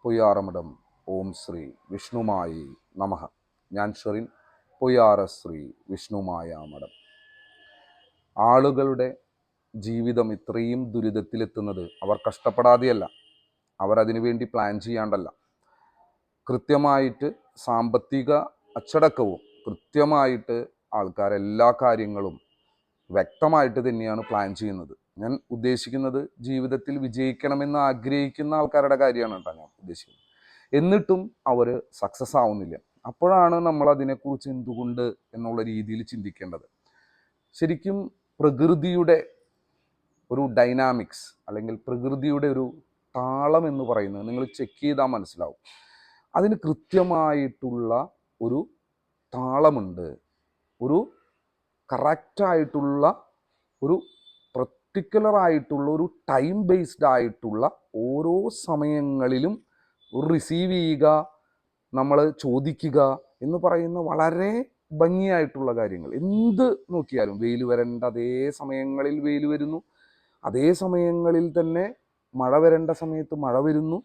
പൊയ്യാറമഠം ഓം ശ്രീ വിഷ്ണുമായി നമഃ. ഞാൻ ഷെറിൻ, പൊയ്യാറ ശ്രീ വിഷ്ണുമായ മഠം. ആളുകളുടെ ജീവിതം ഇത്രയും ദുരിതത്തിലെത്തുന്നത് അവർ കഷ്ടപ്പെടാതെയല്ല, അവർ അതിനു വേണ്ടി പ്ലാൻ ചെയ്യാണ്ടല്ല. കൃത്യമായിട്ട് സാമ്പത്തിക അച്ചടക്കവും കൃത്യമായിട്ട് ആൾക്കാരെല്ലാ കാര്യങ്ങളും വ്യക്തമായിട്ട് തന്നെയാണ് പ്ലാൻ ചെയ്യുന്നത്. ഞാൻ ഉദ്ദേശിക്കുന്നത് ജീവിതത്തിൽ വിജയിക്കണമെന്ന് ആഗ്രഹിക്കുന്ന ആൾക്കാരുടെ കാര്യമാണ് കേട്ടോ ഞാൻ ഉദ്ദേശിക്കുന്നത്. എന്നിട്ടും അവർ സക്സസ് ആവുന്നില്ല. അപ്പോഴാണ് നമ്മൾ അതിനെക്കുറിച്ച് എന്തുകൊണ്ട് എന്നുള്ള രീതിയിൽ ചിന്തിക്കേണ്ടത്. ശരിക്കും പ്രകൃതിയുടെ ഒരു ഡൈനാമിക്സ് അല്ലെങ്കിൽ പ്രകൃതിയുടെ ഒരു താളം എന്ന് പറയുന്നത് നിങ്ങൾ ചെക്ക് ചെയ്താൽ മനസ്സിലാവും. അതിന് കൃത്യമായിട്ടുള്ള ഒരു താളമുണ്ട്, ഒരു കറക്റ്റായിട്ടുള്ള ഒരു പർട്ടിക്കുലർ ആയിട്ടുള്ള ഒരു ടൈം ബേസ്ഡ് ആയിട്ടുള്ള ഓരോ സമയങ്ങളിലും ഒരു റിസീവ് ചെയ്യുക, നമ്മൾ ചോദിക്കുക എന്ന് പറയുന്ന വളരെ ഭംഗിയായിട്ടുള്ള കാര്യങ്ങൾ. എന്ത് നോക്കിയാലും വെയിൽ വരേണ്ട അതേ സമയങ്ങളിൽ വെയിൽ വരുന്നു, അതേ സമയങ്ങളിൽ തന്നെ മഴ വരേണ്ട സമയത്ത് മഴ വരുന്നു.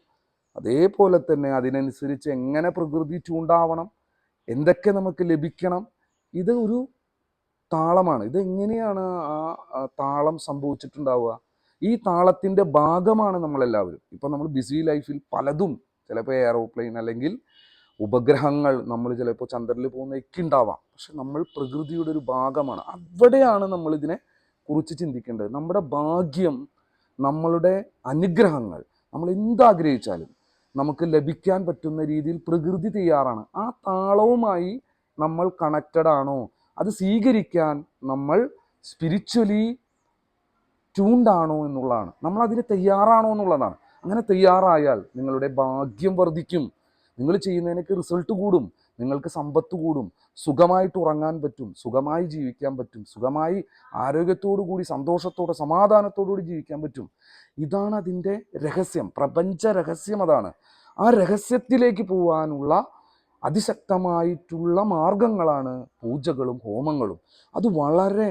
അതേപോലെ തന്നെ അതിനനുസരിച്ച് എങ്ങനെ പ്രകൃതി ചൂണ്ടാവണം, എന്തൊക്കെ നമുക്ക് ലഭിക്കണം, ഇത് ഒരു താളമാണ്. ഇതെങ്ങനെയാണ് ആ താളം സംഭവിച്ചിട്ടുണ്ടാവുക? ഈ താളത്തിൻ്റെ ഭാഗമാണ് നമ്മളെല്ലാവരും. ഇപ്പം നമ്മൾ ബിസി ലൈഫിൽ പലതും, ചിലപ്പോൾ എയറോപ്ലെയിൻ അല്ലെങ്കിൽ ഉപഗ്രഹങ്ങൾ, നമ്മൾ ചിലപ്പോൾ ചന്ദ്രനിൽ പോകുന്നതൊക്കെ ഉണ്ടാവാം. പക്ഷെ നമ്മൾ പ്രകൃതിയുടെ ഒരു ഭാഗമാണ്. അവിടെയാണ് നമ്മൾ ഇതിനെ കുറിച്ച് ചിന്തിക്കേണ്ടത്. നമ്മുടെ ഭാഗ്യം, നമ്മളുടെ അനുഗ്രഹങ്ങൾ, നമ്മൾ എന്താഗ്രഹിച്ചാലും നമുക്ക് ലഭിക്കാൻ പറ്റുന്ന രീതിയിൽ പ്രകൃതി തയ്യാറാണ്. ആ താളവുമായി നമ്മൾ കണക്റ്റഡ് ആണോ, അത് സ്വീകരിക്കാൻ നമ്മൾ സ്പിരിച്വലി ട്യൂൺഡ് എന്നുള്ളതാണ്. നമ്മൾ അതിന് തയ്യാറാണോ എന്നുള്ളതാണ്. അങ്ങനെ തയ്യാറായാൽ നിങ്ങളുടെ ഭാഗ്യം വർദ്ധിക്കും, നിങ്ങൾ ചെയ്യുന്നതിനൊക്കെ റിസൾട്ട് കൂടും, നിങ്ങൾക്ക് സമ്പത്ത് കൂടും, സുഖമായിട്ട് ഉറങ്ങാൻ പറ്റും, സുഖമായി ജീവിക്കാൻ പറ്റും, സുഖമായി ആരോഗ്യത്തോടു കൂടി സന്തോഷത്തോടെ സമാധാനത്തോടു കൂടി ജീവിക്കാൻ പറ്റും. ഇതാണ് അതിൻ്റെ രഹസ്യം, പ്രപഞ്ച രഹസ്യം അതാണ്. ആ രഹസ്യത്തിലേക്ക് പോകാനുള്ള അതിശക്തമായിട്ടുള്ള മാർഗങ്ങളാണ് പൂജകളും ഹോമങ്ങളും. അത് വളരെ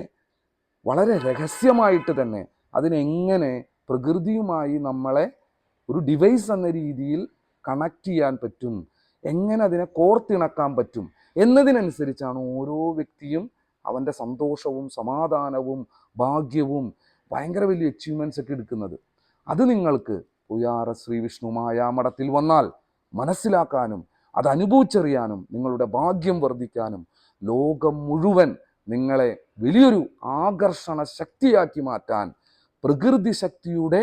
വളരെ രഹസ്യമായിട്ട് തന്നെ അതിനെങ്ങനെ പ്രകൃതിയുമായി നമ്മളെ ഒരു ഡിവൈസ് എന്ന രീതിയിൽ കണക്ട് ചെയ്യാൻ പറ്റും, എങ്ങനെ അതിനെ കോർത്തിണക്കാൻ പറ്റും എന്നതിനനുസരിച്ചാണ് ഓരോ വ്യക്തിയും അവൻ്റെ സന്തോഷവും സമാധാനവും ഭാഗ്യവും ഭയങ്കര വലിയ അച്ചീവ്മെൻറ്റ്സ് ഒക്കെ എടുക്കുന്നത്. അത് നിങ്ങൾക്ക് പൊയ്യാറ ശ്രീ വിഷ്ണുമായ മഠത്തിൽ വന്നാൽ മനസ്സിലാക്കാനും അത് അനുഭവിച്ചറിയാനും നിങ്ങളുടെ ഭാഗ്യം വർദ്ധിക്കാനും ലോകം മുഴുവൻ നിങ്ങളെ വലിയൊരു ആകർഷണ ശക്തിയാക്കി മാറ്റാൻ പ്രകൃതി ശക്തിയുടെ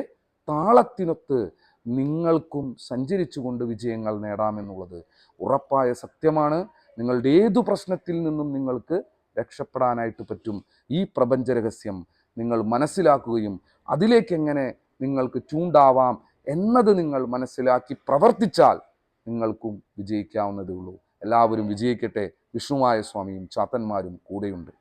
താളത്തിനൊത്ത് നിങ്ങൾക്കും സഞ്ചരിച്ചുകൊണ്ട് വിജയങ്ങൾ നേടാമെന്നുള്ളത് ഉറപ്പായ സത്യമാണ്. നിങ്ങളുടെ ഏതു പ്രശ്നത്തിൽ നിന്നും നിങ്ങൾക്ക് രക്ഷപ്പെടാനായിട്ട് പറ്റും. ഈ പ്രപഞ്ച രഹസ്യം നിങ്ങൾ മനസ്സിലാക്കുകയും അതിലേക്ക് എങ്ങനെ നിങ്ങൾക്ക് ചൂണ്ടാവാം എന്നത് നിങ്ങൾ മനസ്സിലാക്കി പ്രവർത്തിച്ചാൽ നിങ്ങൾക്കും വിജയിക്കാവുന്നതേ ഉള്ളൂ. എല്ലാവരും വിജയിക്കട്ടെ. വിഷ്ണുമായ സ്വാമിയും ചാത്തന്മാരും കൂടെയുണ്ട്.